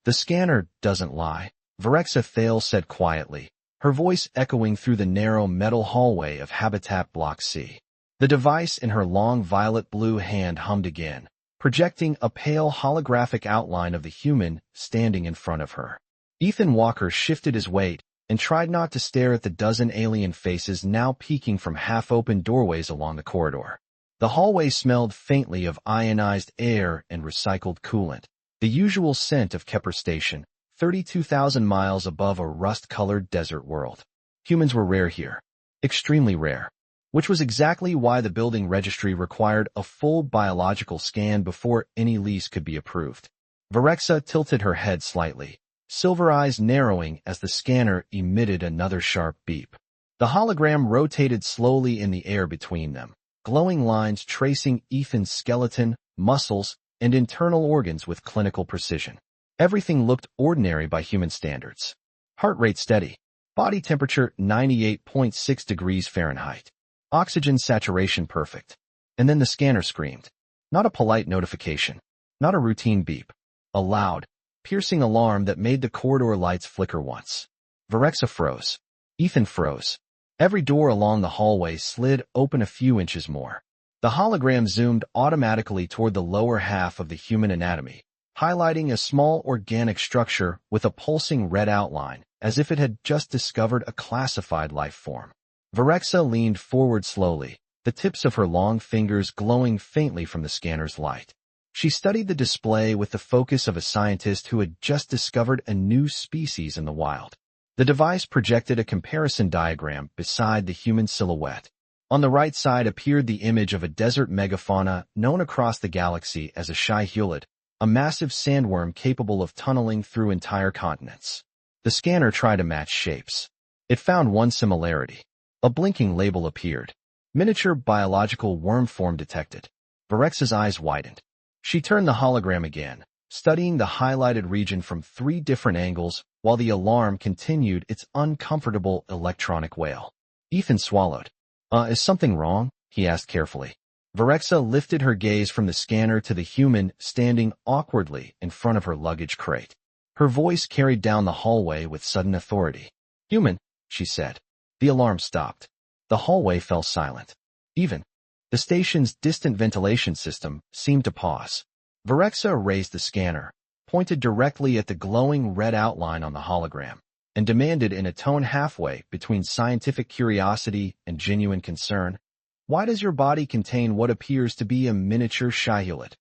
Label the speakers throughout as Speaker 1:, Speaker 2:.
Speaker 1: The scanner doesn't lie, Varexa Thale said quietly, her voice echoing through the narrow metal hallway of Habitat Block C. The device in her long violet-blue hand hummed again, projecting a pale holographic outline of the human standing in front of her. Ethan Walker shifted his weight and tried not to stare at the dozen alien faces now peeking from half-open doorways along the corridor. The hallway smelled faintly of ionized air and recycled coolant, the usual scent of Kepler Station, 32,000 miles above a rust-colored desert world. Humans were rare here, extremely rare, which was exactly why the building registry required a full biological scan before any lease could be approved. Varexa tilted her head slightly, silver eyes narrowing as the scanner emitted another sharp beep. The hologram rotated slowly in the air between them, glowing lines tracing Ethan's skeleton, muscles, and internal organs with clinical precision. Everything looked ordinary by human standards. Heart rate steady, body temperature 98.6 degrees Fahrenheit, oxygen saturation perfect. And then the scanner screamed. Not a polite notification, not a routine beep, a loud, piercing alarm that made the corridor lights flicker once. Varexa froze. Ethan froze. Every door along the hallway slid open a few inches more. The hologram zoomed automatically toward the lower half of the human anatomy, highlighting a small organic structure with a pulsing red outline, as if it had just discovered a classified life form. Varexa leaned forward slowly, the tips of her long fingers glowing faintly from the scanner's light. She studied the display with the focus of a scientist who had just discovered a new species in the wild. The device projected a comparison diagram beside the human silhouette. On the right side appeared the image of a desert megafauna known across the galaxy as a Shai-Hulud, a massive sandworm capable of tunneling through entire continents. The scanner tried to match shapes. It found one similarity. A blinking label appeared. Miniature biological worm form detected. Varexa's eyes widened. She turned the hologram again, studying the highlighted region from 3 different angles while the alarm continued its uncomfortable electronic wail. Ethan swallowed. Is something wrong? He asked carefully. Varexa lifted her gaze from the scanner to the human standing awkwardly in front of her luggage crate. Her voice carried down the hallway with sudden authority. Human, she said. The alarm stopped. The hallway fell silent. Even the station's distant ventilation system seemed to pause. Varexa raised the scanner, pointed directly at the glowing red outline on the hologram, and demanded in a tone halfway between scientific curiosity and genuine concern, "Why does your body contain what appears to be a miniature Shai-Hulud?"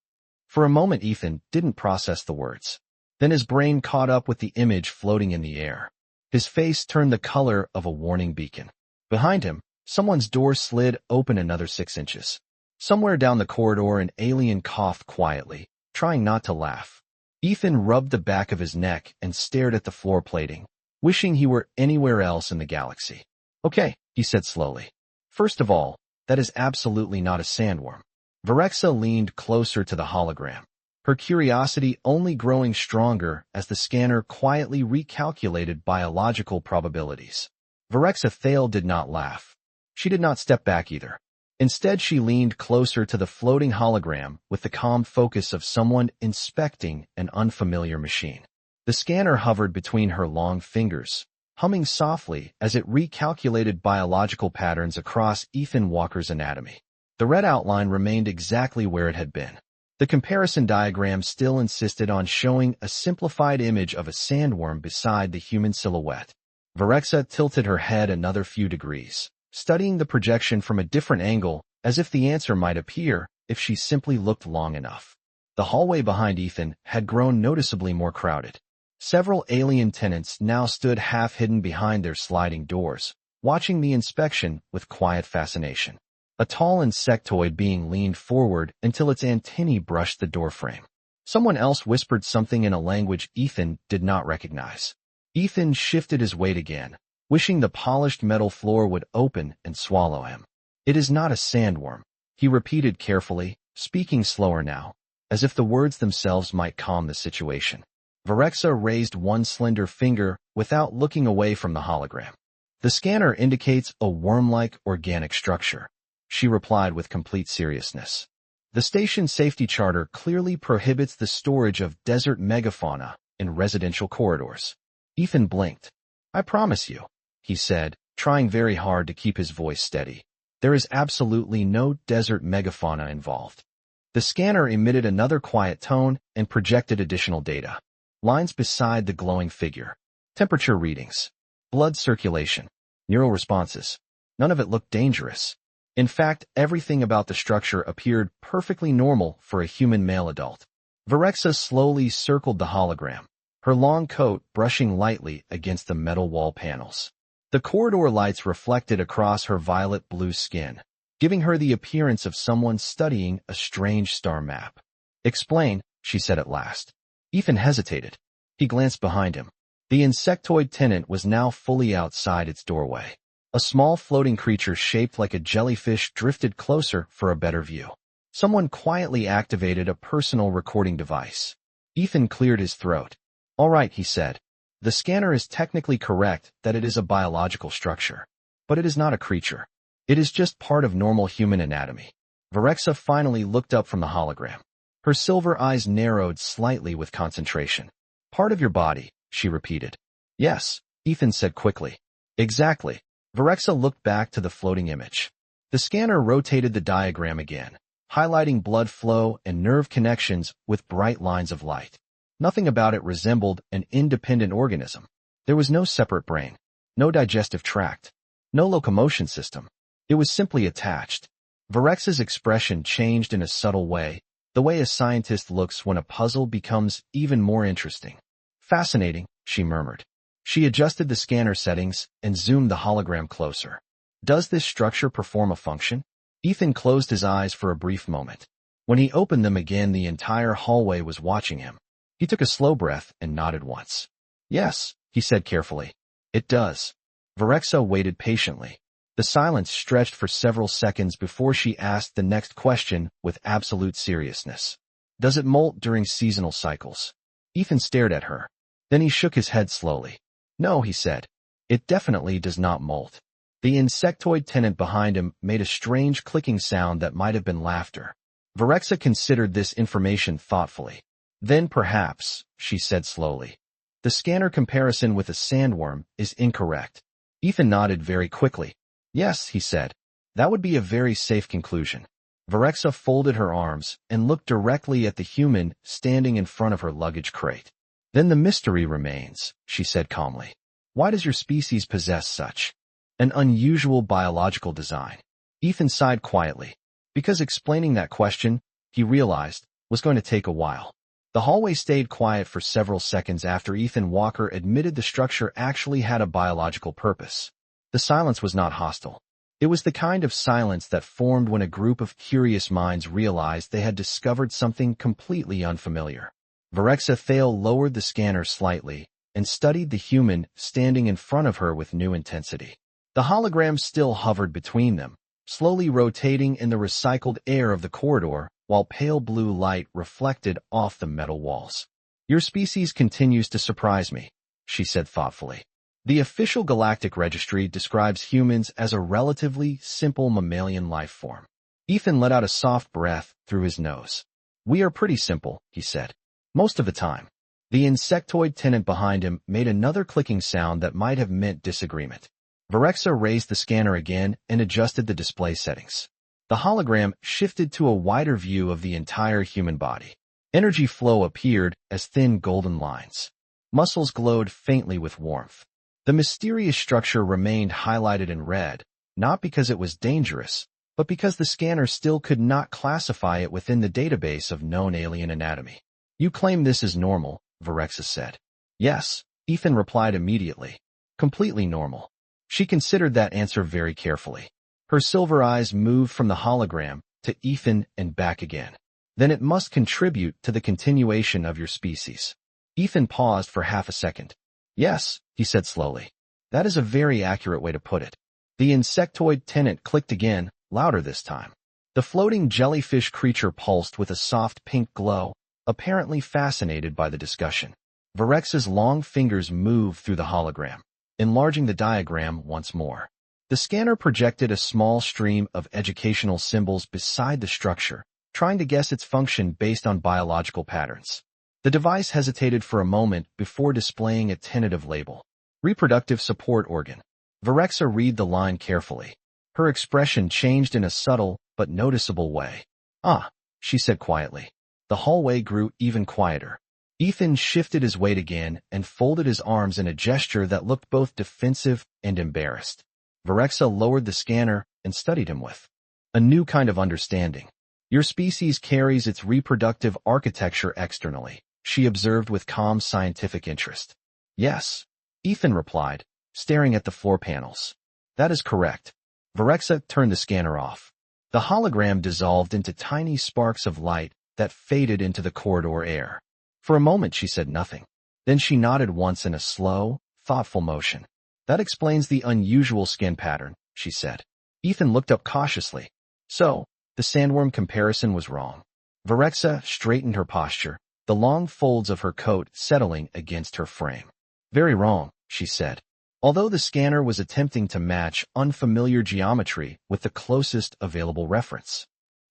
Speaker 1: For a moment Ethan didn't process the words. Then his brain caught up with the image floating in the air. His face turned the color of a warning beacon. Behind him, someone's door slid open another 6 inches. Somewhere down the corridor an alien coughed quietly, trying not to laugh. Ethan rubbed the back of his neck and stared at the floor plating, wishing he were anywhere else in the galaxy. Okay, he said slowly. First of all, that is absolutely not a sandworm. Varexa leaned closer to the hologram, her curiosity only growing stronger as the scanner quietly recalculated biological probabilities. Varexa Thale did not laugh. She did not step back either. Instead, she leaned closer to the floating hologram with the calm focus of someone inspecting an unfamiliar machine. The scanner hovered between her long fingers, humming softly as it recalculated biological patterns across Ethan Walker's anatomy. The red outline remained exactly where it had been. The comparison diagram still insisted on showing a simplified image of a sandworm beside the human silhouette. Varexa tilted her head another few degrees, studying the projection from a different angle as if the answer might appear if she simply looked long enough. The hallway behind Ethan had grown noticeably more crowded. Several alien tenants now stood half-hidden behind their sliding doors, watching the inspection with quiet fascination. A tall insectoid being leaned forward until its antennae brushed the doorframe. Someone else whispered something in a language Ethan did not recognize. Ethan shifted his weight again, wishing the polished metal floor would open and swallow him. It is not a sandworm, he repeated carefully, speaking slower now, as if the words themselves might calm the situation. Varexa raised one slender finger without looking away from the hologram. The scanner indicates a worm-like organic structure, she replied with complete seriousness. The station safety charter clearly prohibits the storage of desert megafauna in residential corridors. Ethan blinked. I promise you, he said, trying very hard to keep his voice steady. There is absolutely no desert megafauna involved. The scanner emitted another quiet tone and projected additional data. Lines beside the glowing figure. Temperature readings. Blood circulation. Neural responses. None of it looked dangerous. In fact, everything about the structure appeared perfectly normal for a human male adult. Virexa slowly circled the hologram, her long coat brushing lightly against the metal wall panels. The corridor lights reflected across her violet-blue skin, giving her the appearance of someone studying a strange star map. Explain, she said at last. Ethan hesitated. He glanced behind him. The insectoid tenant was now fully outside its doorway. A small floating creature shaped like a jellyfish drifted closer for a better view. Someone quietly activated a personal recording device. Ethan cleared his throat. All right, he said. The scanner is technically correct that it is a biological structure. But it is not a creature. It is just part of normal human anatomy. Virexa finally looked up from the hologram. Her silver eyes narrowed slightly with concentration. Part of your body, she repeated. Yes, Ethan said quickly. Exactly. Virexa looked back to the floating image. The scanner rotated the diagram again, highlighting blood flow and nerve connections with bright lines of light. Nothing about it resembled an independent organism. There was no separate brain, no digestive tract, no locomotion system. It was simply attached. Virexa's expression changed in a subtle way, the way a scientist looks when a puzzle becomes even more interesting. Fascinating, she murmured. She adjusted the scanner settings and zoomed the hologram closer. Does this structure perform a function? Ethan closed his eyes for a brief moment. When he opened them again, the entire hallway was watching him. He took a slow breath and nodded once. Yes, he said carefully. It does. Virexa waited patiently. The silence stretched for several seconds before she asked the next question with absolute seriousness. Does it molt during seasonal cycles? Ethan stared at her. Then he shook his head slowly. No, he said. It definitely does not molt. The insectoid tenant behind him made a strange clicking sound that might have been laughter. Virexa considered this information thoughtfully. Then perhaps, she said slowly, the scanner comparison with a sandworm is incorrect. Ethan nodded very quickly. Yes, he said. That would be a very safe conclusion. Virexa folded her arms and looked directly at the human standing in front of her luggage crate. Then the mystery remains, she said calmly. Why does your species possess such an unusual biological design? Ethan sighed quietly, because explaining that question, he realized, was going to take a while. The hallway stayed quiet for several seconds after Ethan Walker admitted the structure actually had a biological purpose. The silence was not hostile. It was the kind of silence that formed when a group of curious minds realized they had discovered something completely unfamiliar. Virexa Thale lowered the scanner slightly and studied the human standing in front of her with new intensity. The hologram still hovered between them, slowly rotating in the recycled air of the corridor while pale blue light reflected off the metal walls. Your species continues to surprise me, she said thoughtfully. The official galactic registry describes humans as a relatively simple mammalian life form. Ethan let out a soft breath through his nose. We are pretty simple, he said. Most of the time. The insectoid tenant behind him made another clicking sound that might have meant disagreement. Virexa raised the scanner again and adjusted the display settings. The hologram shifted to a wider view of the entire human body. Energy flow appeared as thin golden lines. Muscles glowed faintly with warmth. The mysterious structure remained highlighted in red, not because it was dangerous, but because the scanner still could not classify it within the database of known alien anatomy. You claim this is normal, Virexa said. Yes, Ethan replied immediately. Completely normal. She considered that answer very carefully. Her silver eyes moved from the hologram to Ethan and back again. Then it must contribute to the continuation of your species. Ethan paused for half a second. Yes, he said slowly. That is a very accurate way to put it. The insectoid tenant clicked again, louder this time. The floating jellyfish creature pulsed with a soft pink glow, apparently fascinated by the discussion. Virexa's long fingers moved through the hologram, enlarging the diagram once more. The scanner projected a small stream of educational symbols beside the structure, trying to guess its function based on biological patterns. The device hesitated for a moment before displaying a tentative label. Reproductive support organ. Varexa read the line carefully. Her expression changed in a subtle but noticeable way. Ah, she said quietly. The hallway grew even quieter. Ethan shifted his weight again and folded his arms in a gesture that looked both defensive and embarrassed. Varexa lowered the scanner and studied him with a new kind of understanding. Your species carries its reproductive architecture externally, she observed with calm scientific interest. Yes, Ethan replied, staring at the floor panels. That is correct. Varexa turned the scanner off. The hologram dissolved into tiny sparks of light that faded into the corridor air. For a moment she said nothing. Then she nodded once in a slow, thoughtful motion. That explains the unusual skin pattern, she said. Ethan looked up cautiously. So, the sandworm comparison was wrong. Varexa straightened her posture, the long folds of her coat settling against her frame. Very wrong, she said. Although the scanner was attempting to match unfamiliar geometry with the closest available reference.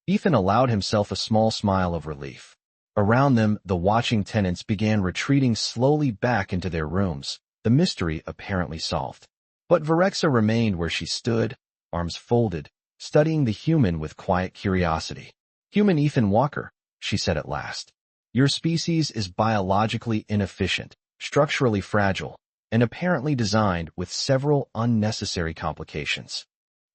Speaker 1: Ethan allowed himself a small smile of relief. Around them, the watching tenants began retreating slowly back into their rooms, the mystery apparently solved. But Varexa remained where she stood, arms folded, studying the human with quiet curiosity. Human Ethan Walker, she said at last. Your species is biologically inefficient, structurally fragile, and apparently designed with several unnecessary complications.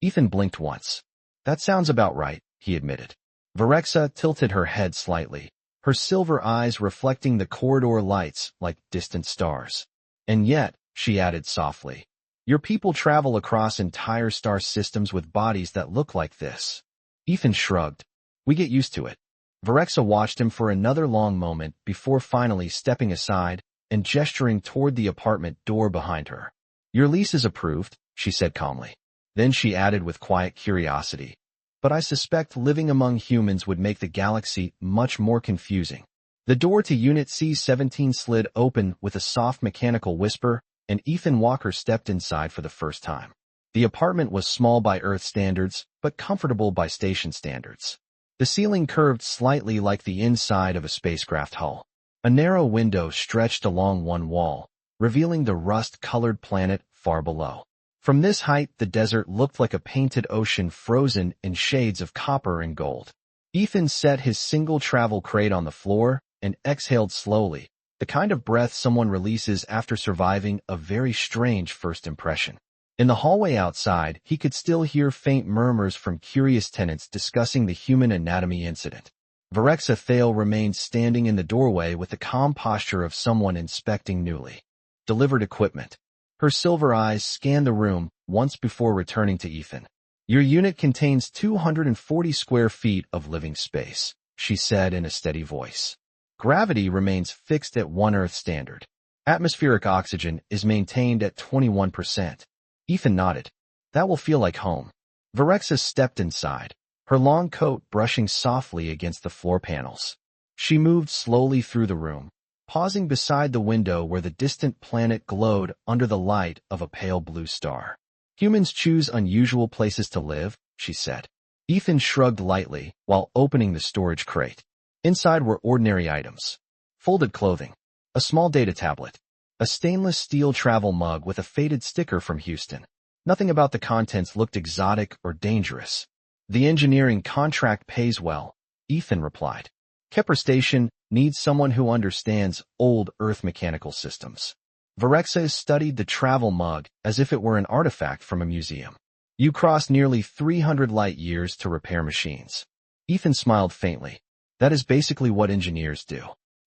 Speaker 1: Ethan blinked once. That sounds about right, he admitted. Varexa tilted her head slightly, her silver eyes reflecting the corridor lights like distant stars. And yet, she added softly, your people travel across entire star systems with bodies that look like this. Ethan shrugged. We get used to it. Varexa watched him for another long moment before finally stepping aside and gesturing toward the apartment door behind her. Your lease is approved, she said calmly. Then she added with quiet curiosity. But I suspect living among humans would make the galaxy much more confusing. The door to Unit C-17 slid open with a soft mechanical whisper, and Ethan Walker stepped inside for the first time. The apartment was small by Earth standards, but comfortable by station standards. The ceiling curved slightly like the inside of a spacecraft hull. A narrow window stretched along one wall, revealing the rust-colored planet far below. From this height, the desert looked like a painted ocean frozen in shades of copper and gold. Ethan set his single travel crate on the floor and exhaled slowly, the kind of breath someone releases after surviving a very strange first impression. In the hallway outside, he could still hear faint murmurs from curious tenants discussing the human anatomy incident. Varexa Thale remained standing in the doorway with the calm posture of someone inspecting newly delivered equipment. Her silver eyes scanned the room once before returning to Ethan. Your unit contains 240 square feet of living space, she said in a steady voice. Gravity remains fixed at 1 Earth standard. Atmospheric oxygen is maintained at 21%. Ethan nodded. That will feel like home. Varexa stepped inside, her long coat brushing softly against the floor panels. She moved slowly through the room, pausing beside the window where the distant planet glowed under the light of a pale blue star. Humans choose unusual places to live, she said. Ethan shrugged lightly while opening the storage crate. Inside were ordinary items. Folded clothing, a small data tablet, a stainless steel travel mug with a faded sticker from Houston. Nothing about the contents looked exotic or dangerous. The engineering contract pays well, Ethan replied. Kepler Station needs someone who understands old Earth mechanical systems. Varexa studied the travel mug as if it were an artifact from a museum. You crossed nearly 300 light years to repair machines. Ethan smiled faintly. That is basically what engineers do.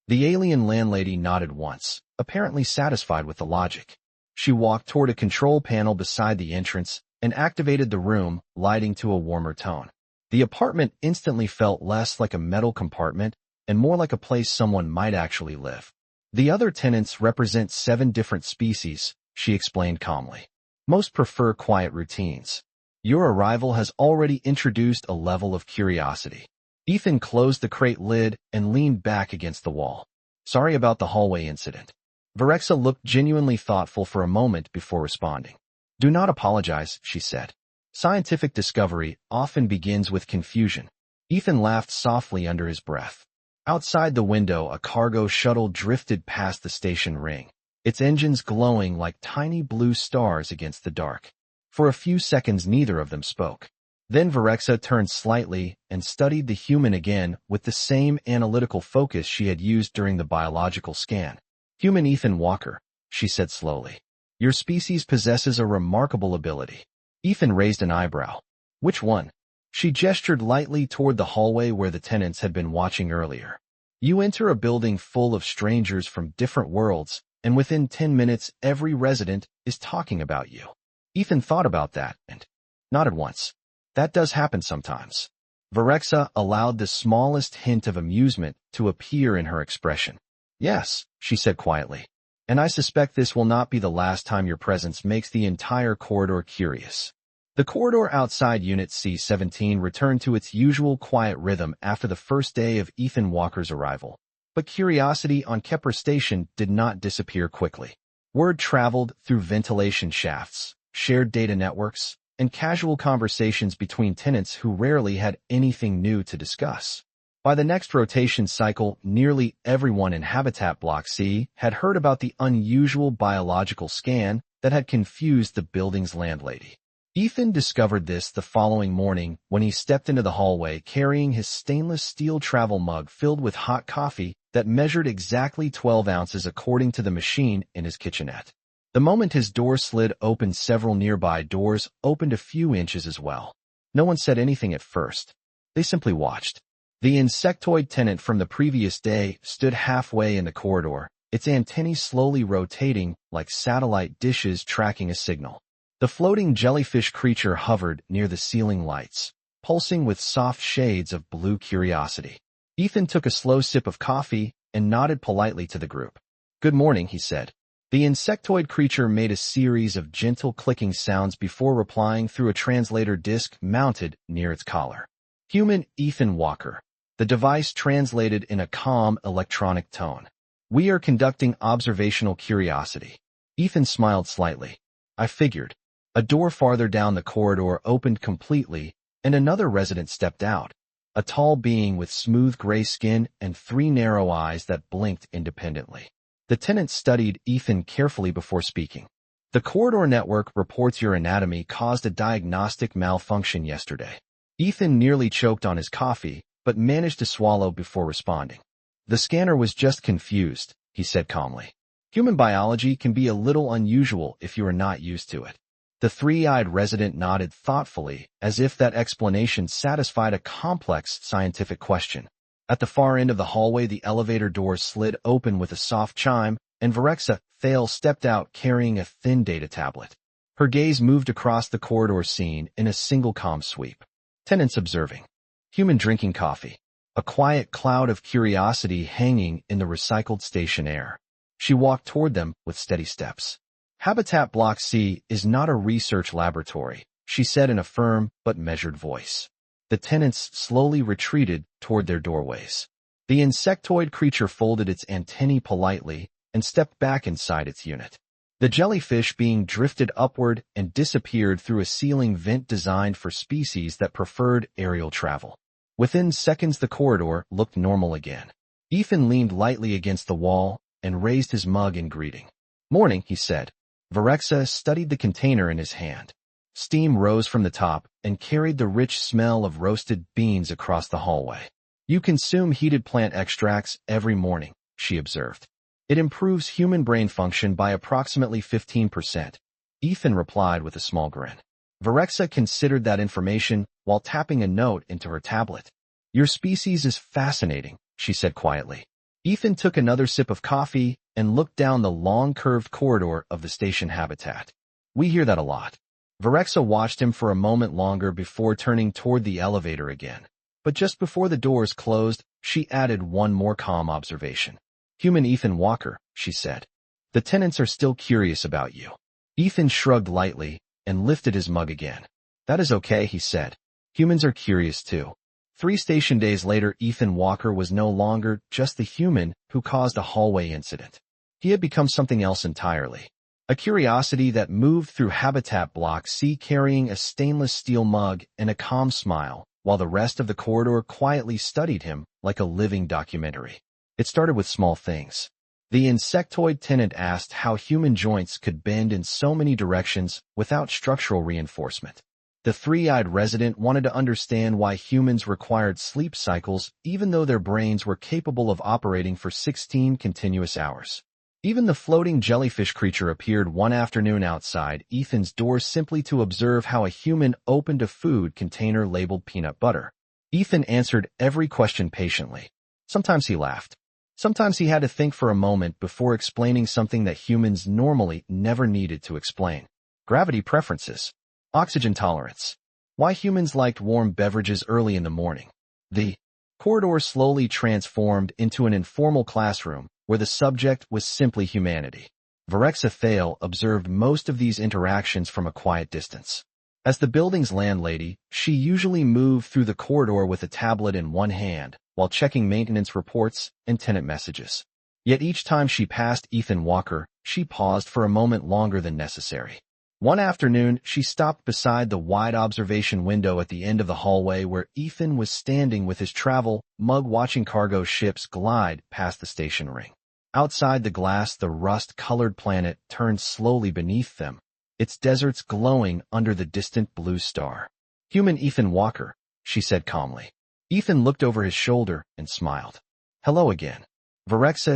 Speaker 1: The alien landlady nodded once, apparently satisfied with the logic. She walked toward a control panel beside the entrance and activated the room, lighting to a warmer tone. The apartment instantly felt less like a metal compartment and more like a place someone might actually live. The other tenants represent 7 different species, she explained calmly. Most prefer quiet routines. Your arrival has already introduced a level of curiosity. Ethan closed the crate lid and leaned back against the wall. Sorry about the hallway incident. Varexa looked genuinely thoughtful for a moment before responding. Do not apologize, she said. Scientific discovery often begins with confusion. Ethan laughed softly under his breath. Outside the window, a cargo shuttle drifted past the station ring, its engines glowing like tiny blue stars against the dark. For a few seconds, neither of them spoke. Then Varexa turned slightly and studied the human again with the same analytical focus she had used during the biological scan. "Human Ethan Walker," she said slowly. "Your species possesses a remarkable ability." Ethan raised an eyebrow. "Which one?" She gestured lightly toward the hallway where the tenants had been watching earlier. "You enter a building full of strangers from different worlds, and within 10 minutes every resident is talking about you." Ethan thought about that and nodded once. "That does happen sometimes." Varexa allowed the smallest hint of amusement to appear in her expression. "Yes," she said quietly. "And I suspect this will not be the last time your presence makes the entire corridor curious." The corridor outside Unit C-17 returned to its usual quiet rhythm after the first day of Ethan Walker's arrival. But curiosity on Kepler Station did not disappear quickly. Word traveled through ventilation shafts, shared data networks, and casual conversations between tenants who rarely had anything new to discuss. By the next rotation cycle, nearly everyone in Habitat Block C had heard about the unusual biological scan that had confused the building's landlady. Ethan discovered this the following morning when he stepped into the hallway carrying his stainless steel travel mug filled with hot coffee that measured exactly 12 ounces according to the machine in his kitchenette. The moment his door slid open, several nearby doors opened a few inches as well. No one said anything at first. They simply watched. The insectoid tenant from the previous day stood halfway in the corridor, its antennae slowly rotating like satellite dishes tracking a signal. The floating jellyfish creature hovered near the ceiling lights, pulsing with soft shades of blue curiosity. Ethan took a slow sip of coffee and nodded politely to the group. "Good morning," he said. The insectoid creature made a series of gentle clicking sounds before replying through a translator disc mounted near its collar. "Human Ethan Walker." The device translated in a calm electronic tone. "We are conducting observational curiosity." Ethan smiled slightly. "I figured." A door farther down the corridor opened completely, and another resident stepped out. A tall being with smooth gray skin and 3 narrow eyes that blinked independently. The tenant studied Ethan carefully before speaking. "The corridor network reports your anatomy caused a diagnostic malfunction yesterday." Ethan nearly choked on his coffee, but managed to swallow before responding. "The scanner was just confused," he said calmly. "Human biology can be a little unusual if you are not used to it." The 3-eyed resident nodded thoughtfully, as if that explanation satisfied a complex scientific question. At the far end of the hallway, the elevator doors slid open with a soft chime, and Varexa Thale stepped out carrying a thin data tablet. Her gaze moved across the corridor scene in a single calm sweep. Tenants observing. Human drinking coffee. A quiet cloud of curiosity hanging in the recycled station air. She walked toward them with steady steps. "Habitat Block C is not a research laboratory," she said in a firm but measured voice. The tenants slowly retreated toward their doorways. The insectoid creature folded its antennae politely and stepped back inside its unit. The jellyfish being drifted upward and disappeared through a ceiling vent designed for species that preferred aerial travel. Within seconds, the corridor looked normal again. Ethan leaned lightly against the wall and raised his mug in greeting. "Morning," he said. Varexa studied the container in his hand. Steam rose from the top and carried the rich smell of roasted beans across the hallway. "You consume heated plant extracts every morning," she observed. "It improves human brain function by approximately 15%. Ethan replied with a small grin. Varexa considered that information while tapping a note into her tablet. "Your species is fascinating," she said quietly. Ethan took another sip of coffee and looked down the long curved corridor of the station habitat. "We hear that a lot." Varexa watched him for a moment longer before turning toward the elevator again. But just before the doors closed, she added one more calm observation. "Human Ethan Walker," she said. "The tenants are still curious about you." Ethan shrugged lightly and lifted his mug again. "That is okay," he said. "Humans are curious too." 3 station days later, Ethan Walker was no longer just the human who caused a hallway incident. He had become something else entirely. A curiosity that moved through Habitat Block C carrying a stainless steel mug and a calm smile, while the rest of the corridor quietly studied him like a living documentary. It started with small things. The insectoid tenant asked how human joints could bend in so many directions without structural reinforcement. The three-eyed resident wanted to understand why humans required sleep cycles even though their brains were capable of operating for 16 continuous hours. Even the floating jellyfish creature appeared one afternoon outside Ethan's door simply to observe how a human opened a food container labeled peanut butter. Ethan answered every question patiently. Sometimes he laughed. Sometimes he had to think for a moment before explaining something that humans normally never needed to explain. Gravity preferences. Oxygen tolerance. Why humans liked warm beverages early in the morning. The corridor slowly transformed into an informal classroom where the subject was simply humanity. Thale observed most of these interactions from a quiet distance. As the building's landlady, she usually moved through the corridor with a tablet in one hand, while checking maintenance reports and tenant messages. Yet each time she passed Ethan Walker, she paused for a moment longer than necessary. One afternoon, she stopped beside the wide observation window at the end of the hallway where Ethan was standing with his travel mug watching cargo ships glide past the station ring. Outside the glass, the rust-colored planet turned slowly beneath them, its deserts glowing under the distant blue star. "Human Ethan Walker," she said calmly. Ethan looked over his shoulder and smiled. "Hello again."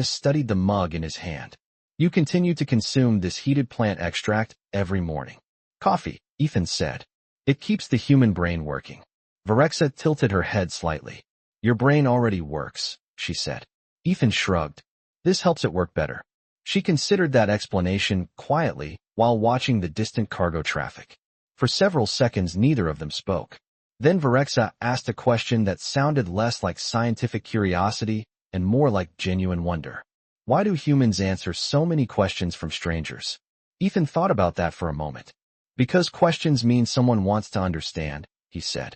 Speaker 1: studied the mug in his hand. "You continue to consume this heated plant extract every morning." "Coffee," Ethan said. "It keeps the human brain working." Tilted her head slightly. "Your brain already works," she said. Ethan shrugged. "This helps it work better." She considered that explanation quietly while watching the distant cargo traffic. For several seconds, neither of them spoke. Then asked a question that sounded less like scientific curiosity and more like genuine wonder. "Why do humans answer so many questions from strangers?" Ethan thought about that for a moment. "Because questions mean someone wants to understand," he said.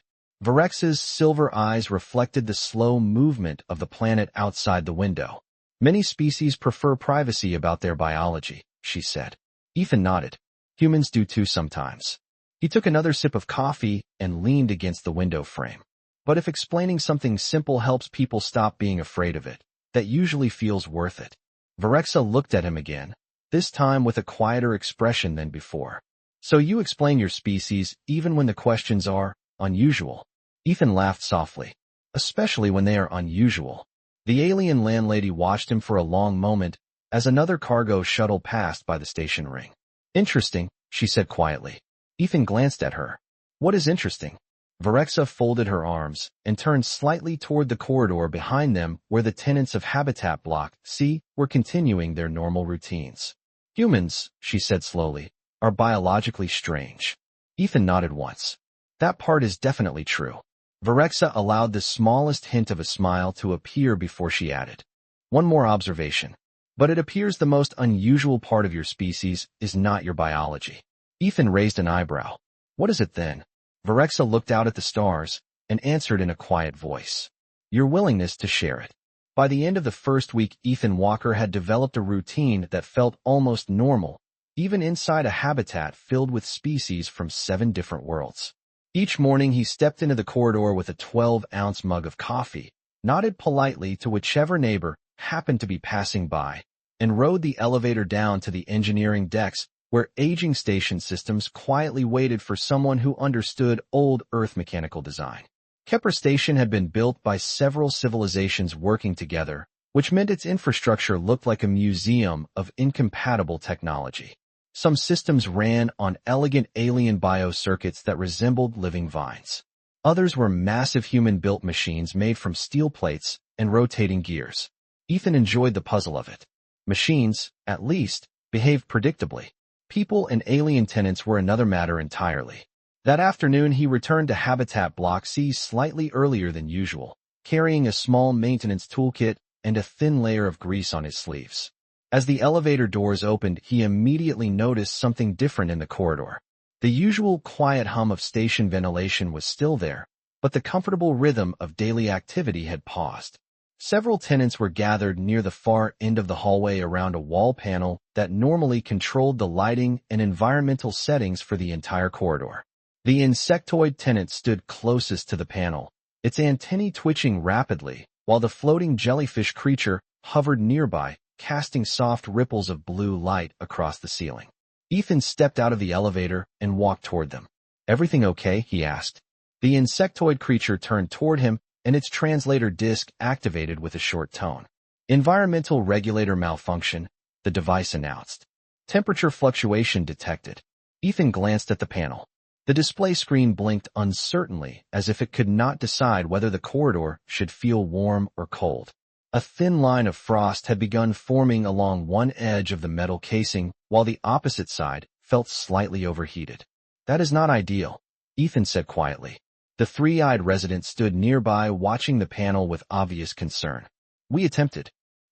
Speaker 1: Silver eyes reflected the slow movement of the planet outside the window. "Many species prefer privacy about their biology," she said. Ethan nodded. "Humans do too sometimes." He took another sip of coffee and leaned against the window frame. "But if explaining something simple helps people stop being afraid of it, that usually feels worth it." Looked at him again, this time with a quieter expression than before. "So you explain your species even when the questions are unusual?" Ethan laughed softly. "Especially when they are unusual." The alien landlady watched him for a long moment as another cargo shuttle passed by the station ring. "Interesting," she said quietly. Ethan glanced at her. "What is interesting?" folded her arms and turned slightly toward the corridor behind them where the tenants of Habitat Block C were continuing their normal routines. "Humans," she said slowly, "are biologically strange." Ethan nodded once. "That part is definitely true." Allowed the smallest hint of a smile to appear before she added, "One more observation. But it appears the most unusual part of your species is not your biology." Ethan raised an eyebrow. "What is it then?" looked out at the stars and answered in a quiet voice, "Your willingness to share it." By the end of the first week, Ethan Walker had developed a routine that felt almost normal, even inside a habitat filled with species from 7 different worlds. Each morning he stepped into the corridor with a 12-ounce mug of coffee, nodded politely to whichever neighbor happened to be passing by, and rode the elevator down to the engineering decks where aging station systems quietly waited for someone who understood old Earth mechanical design. Kepler Station had been built by several civilizations working together, which meant its infrastructure looked like a museum of incompatible technology. Some systems ran on elegant alien biocircuits that resembled living vines. Others were massive human-built machines made from steel plates and rotating gears. Ethan enjoyed the puzzle of it. Machines, at least, behaved predictably. People and alien tenants were another matter entirely. That afternoon he returned to Habitat Block C slightly earlier than usual, carrying a small maintenance toolkit and a thin layer of grease on his sleeves. As the elevator doors opened, he immediately noticed something different in the corridor. The usual quiet hum of station ventilation was still there, but the comfortable rhythm of daily activity had paused. Several tenants were gathered near the far end of the hallway around a wall panel that normally controlled the lighting and environmental settings for the entire corridor. The insectoid tenant stood closest to the panel, its antennae twitching rapidly, while the floating jellyfish creature hovered nearby, casting soft ripples of blue light across the ceiling. Ethan stepped out of the elevator and walked toward them. "Everything okay?" he asked. The insectoid creature turned toward him, and its translator disc activated with a short tone. "Environmental regulator malfunction," the device announced. "Temperature fluctuation detected." Ethan glanced at the panel. The display screen blinked uncertainly, as if it could not decide whether the corridor should feel warm or cold. A thin line of frost had begun forming along one edge of the metal casing, while the opposite side felt slightly overheated. "That is not ideal," Ethan said quietly. The three-eyed resident stood nearby, watching the panel with obvious concern. "We attempted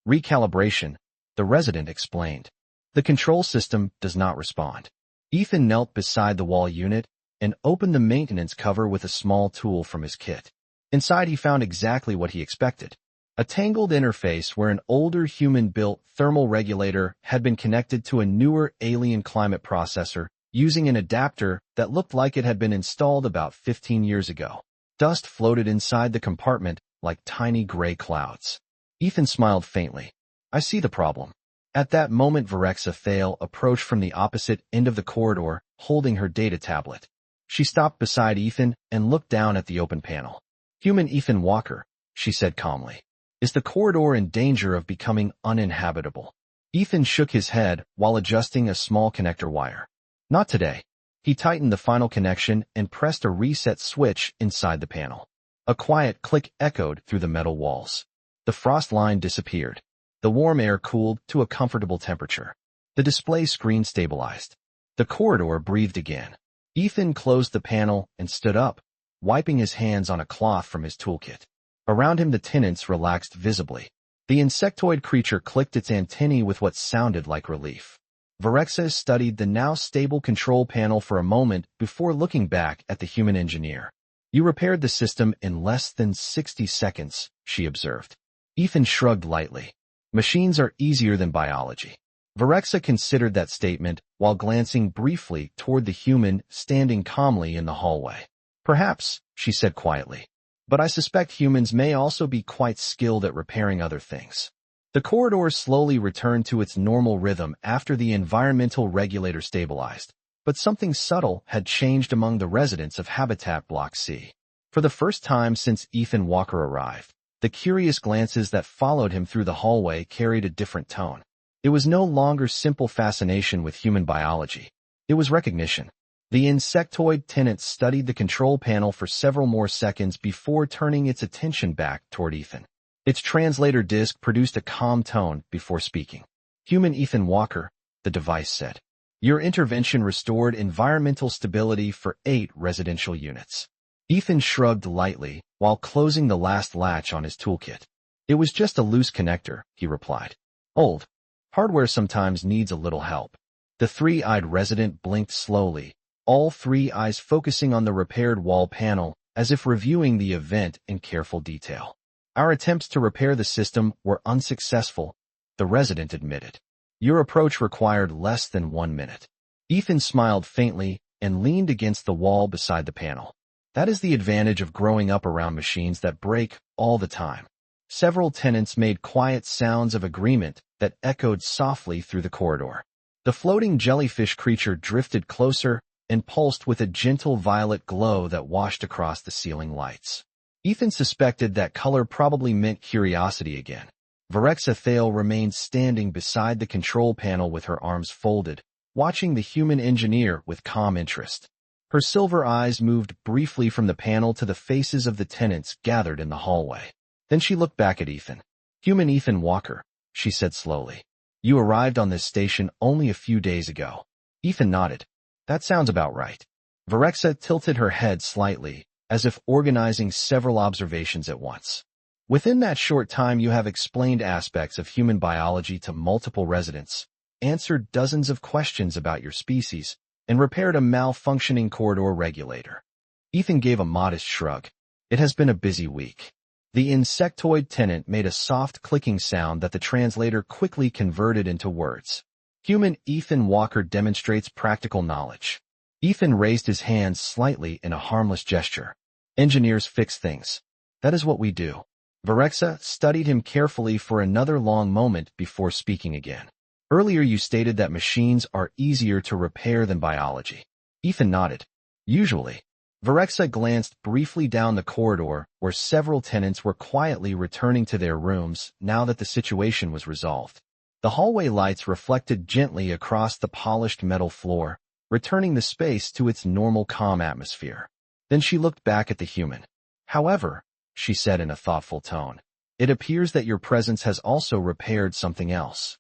Speaker 1: recalibration," the resident explained. "The control system does not respond." Ethan knelt beside the wall unit and opened the maintenance cover with a small tool from his kit. Inside he found exactly what he expected. A tangled interface where an older human-built thermal regulator had been connected to a newer alien climate processor using an adapter that looked like it had been installed about 15 years ago. Dust floated inside the compartment like tiny gray clouds. Ethan smiled faintly. "I see the problem." At that moment, Verexa Thale approached from the opposite end of the corridor, holding her data tablet. She stopped beside Ethan and looked down at the open panel. "Human Ethan Walker," she said calmly. "Is the corridor in danger of becoming uninhabitable?" Ethan shook his head while adjusting a small connector wire. "Not today." He tightened the final connection and pressed a reset switch inside the panel. A quiet click echoed through the metal walls. The frost line disappeared. The warm air cooled to a comfortable temperature. The display screen stabilized. The corridor breathed again. Ethan closed the panel and stood up, wiping his hands on a cloth from his toolkit. Around him the tenants relaxed visibly. The insectoid creature clicked its antennae with what sounded like relief. Verexa studied the now stable control panel for a moment before looking back at the human engineer. "You repaired the system in less than 60 seconds, she observed. Ethan shrugged lightly. "Machines are easier than biology." Verexa considered that statement while glancing briefly toward the human standing calmly in the hallway. "Perhaps," she said quietly. "But I suspect humans may also be quite skilled at repairing other things." The corridor slowly returned to its normal rhythm after the environmental regulator stabilized, but something subtle had changed among the residents of Habitat Block C. For the first time since Ethan Walker arrived, the curious glances that followed him through the hallway carried a different tone. It was no longer simple fascination with human biology. It was recognition. The insectoid tenant studied the control panel for several more seconds before turning its attention back toward Ethan. Its translator disc produced a calm tone before speaking. "Human Ethan Walker," the device said. "Your intervention restored environmental stability for 8 residential units." Ethan shrugged lightly while closing the last latch on his toolkit. "It was just a loose connector," he replied. "Old hardware sometimes needs a little help." The three-eyed resident blinked slowly, all 3 eyes focusing on the repaired wall panel as if reviewing the event in careful detail. "Our attempts to repair the system were unsuccessful," the resident admitted. "Your approach required less than 1 minute." Ethan smiled faintly and leaned against the wall beside the panel. "That is the advantage of growing up around machines that break all the time." Several tenants made quiet sounds of agreement that echoed softly through the corridor. The floating jellyfish creature drifted closer and pulsed with a gentle violet glow that washed across the ceiling lights. Ethan suspected that color probably meant curiosity again. Verexa Thale remained standing beside the control panel with her arms folded, watching the human engineer with calm interest. Her silver eyes moved briefly from the panel to the faces of the tenants gathered in the hallway. Then she looked back at Ethan. "Human Ethan Walker," she said slowly. "You arrived on this station only a few days ago." Ethan nodded. "That sounds about right." Verexa tilted her head slightly, as if organizing several observations at once. "Within that short time you have explained aspects of human biology to multiple residents, answered dozens of questions about your species, and repaired a malfunctioning corridor regulator." Ethan gave a modest shrug. "It has been a busy week." The insectoid tenant made a soft clicking sound that the translator quickly converted into words. "Human Ethan Walker demonstrates practical knowledge." Ethan raised his hands slightly in a harmless gesture. Engineers fix things. That is what we do. Varexa studied him carefully for another long moment before speaking again. Earlier you stated that machines are easier to repair than biology. Ethan nodded. Usually. Varexa glanced briefly down the corridor where several tenants were quietly returning to their rooms now that the situation was resolved. The hallway lights reflected gently across the polished metal floor, returning the space to its normal calm atmosphere. Then she looked back at the human. However, she said in a thoughtful tone, it appears that your presence has also repaired something else.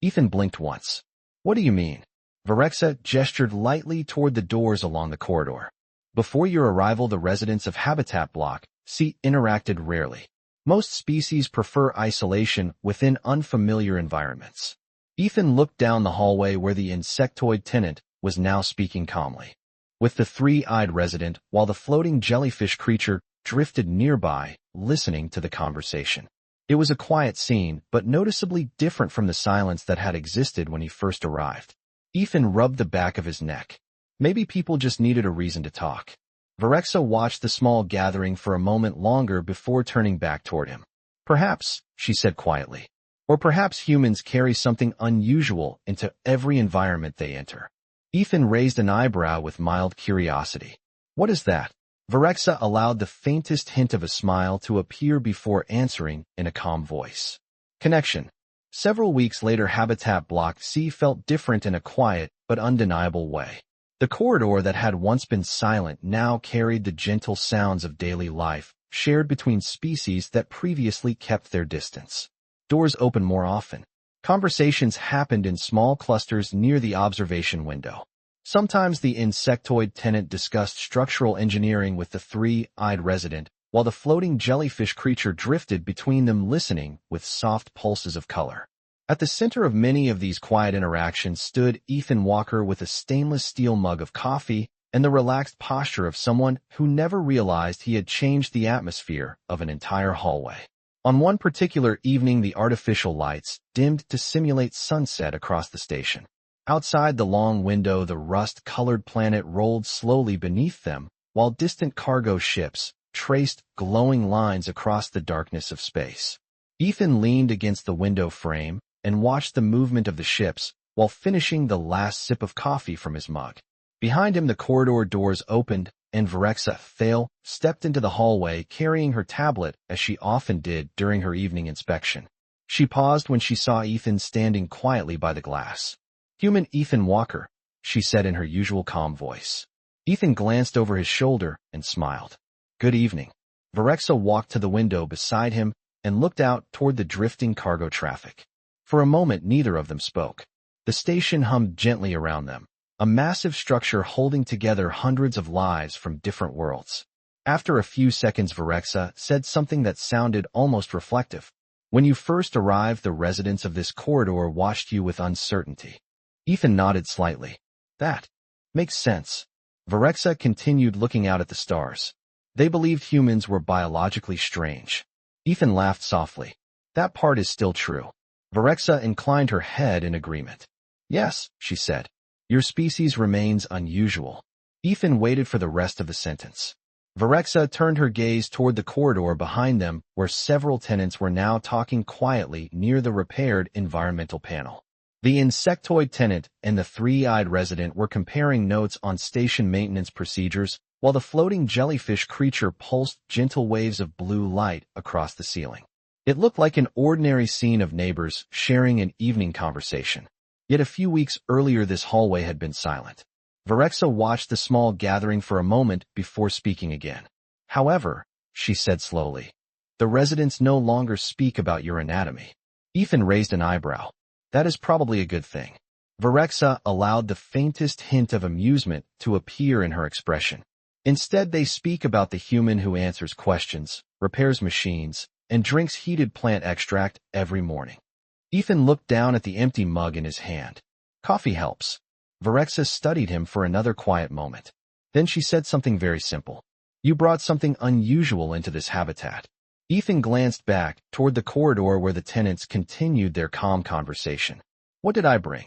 Speaker 1: Ethan blinked once. What do you mean? Varexa gestured lightly toward the doors along the corridor. Before your arrival, the residents of Habitat Block C interacted rarely. Most species prefer isolation within unfamiliar environments. Ethan looked down the hallway where the insectoid tenant was now speaking calmly with the three-eyed resident while the floating jellyfish creature drifted nearby, listening to the conversation. It was a quiet scene, but noticeably different from the silence that had existed when he first arrived. Ethan rubbed the back of his neck. Maybe people just needed a reason to talk. Varexa watched the small gathering for a moment longer before turning back toward him. Perhaps, she said quietly. Or perhaps humans carry something unusual into every environment they enter. Ethan raised an eyebrow with mild curiosity. What is that? Varexa allowed the faintest hint of a smile to appear before answering in a calm voice. Connection. Several weeks later, Habitat Block C felt different in a quiet but undeniable way. The corridor that had once been silent now carried the gentle sounds of daily life, shared between species that previously kept their distance. Doors opened more often. Conversations happened in small clusters near the observation window. Sometimes the insectoid tenant discussed structural engineering with the three-eyed resident, while the floating jellyfish creature drifted between them, listening with soft pulses of color. At the center of many of these quiet interactions stood Ethan Walker with a stainless steel mug of coffee and the relaxed posture of someone who never realized he had changed the atmosphere of an entire hallway. On one particular evening, the artificial lights dimmed to simulate sunset across the station. Outside the long window, the rust-colored planet rolled slowly beneath them, while distant cargo ships traced glowing lines across the darkness of space. Ethan leaned against the window frame and watched the movement of the ships while finishing the last sip of coffee from his mug. Behind him, the corridor doors opened, and Varexa Thale stepped into the hallway carrying her tablet as she often did during her evening inspection. She paused when she saw Ethan standing quietly by the glass. Human Ethan Walker, she said in her usual calm voice. Ethan glanced over his shoulder and smiled. Good evening. Varexa walked to the window beside him and looked out toward the drifting cargo traffic. For a moment, neither of them spoke. The station hummed gently around them, a massive structure holding together hundreds of lives from different worlds. After a few seconds, Varexa said something that sounded almost reflective. When you first arrived, the residents of this corridor watched you with uncertainty. Ethan nodded slightly. That makes sense. Varexa continued looking out at the stars. They believed humans were biologically strange. Ethan laughed softly. That part is still true. Varexa inclined her head in agreement. Yes, she said. Your species remains unusual. Ethan waited for the rest of the sentence. Varexa turned her gaze toward the corridor behind them where several tenants were now talking quietly near the repaired environmental panel. The insectoid tenant and the three-eyed resident were comparing notes on station maintenance procedures, while the floating jellyfish creature pulsed gentle waves of blue light across the ceiling. It looked like an ordinary scene of neighbors sharing an evening conversation. Yet a few weeks earlier, this hallway had been silent. Varexa watched the small gathering for a moment before speaking again. However, she said slowly, the residents no longer speak about your anatomy. Ethan raised an eyebrow. That is probably a good thing. Varexa allowed the faintest hint of amusement to appear in her expression. Instead, they speak about the human who answers questions, repairs machines, and drinks heated plant extract every morning. Ethan looked down at the empty mug in his hand. Coffee helps. Varexa studied him for another quiet moment. Then she said something very simple. You brought something unusual into this habitat. Ethan glanced back toward the corridor where the tenants continued their calm conversation. What did I bring?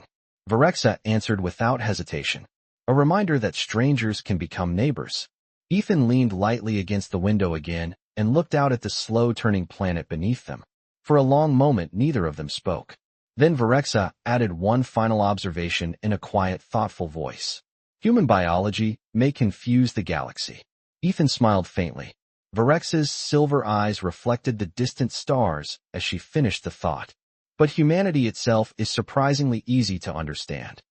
Speaker 1: Varexa answered without hesitation. a reminder that strangers can become neighbors. Ethan leaned lightly against the window again and looked out at the slow-turning planet beneath them. For a long moment, neither of them spoke. Then Varexa added one final observation in a quiet, thoughtful voice. Human biology may confuse the galaxy. Ethan smiled faintly. Varexa's silver eyes reflected the distant stars as she finished the thought. But humanity itself is surprisingly easy to understand.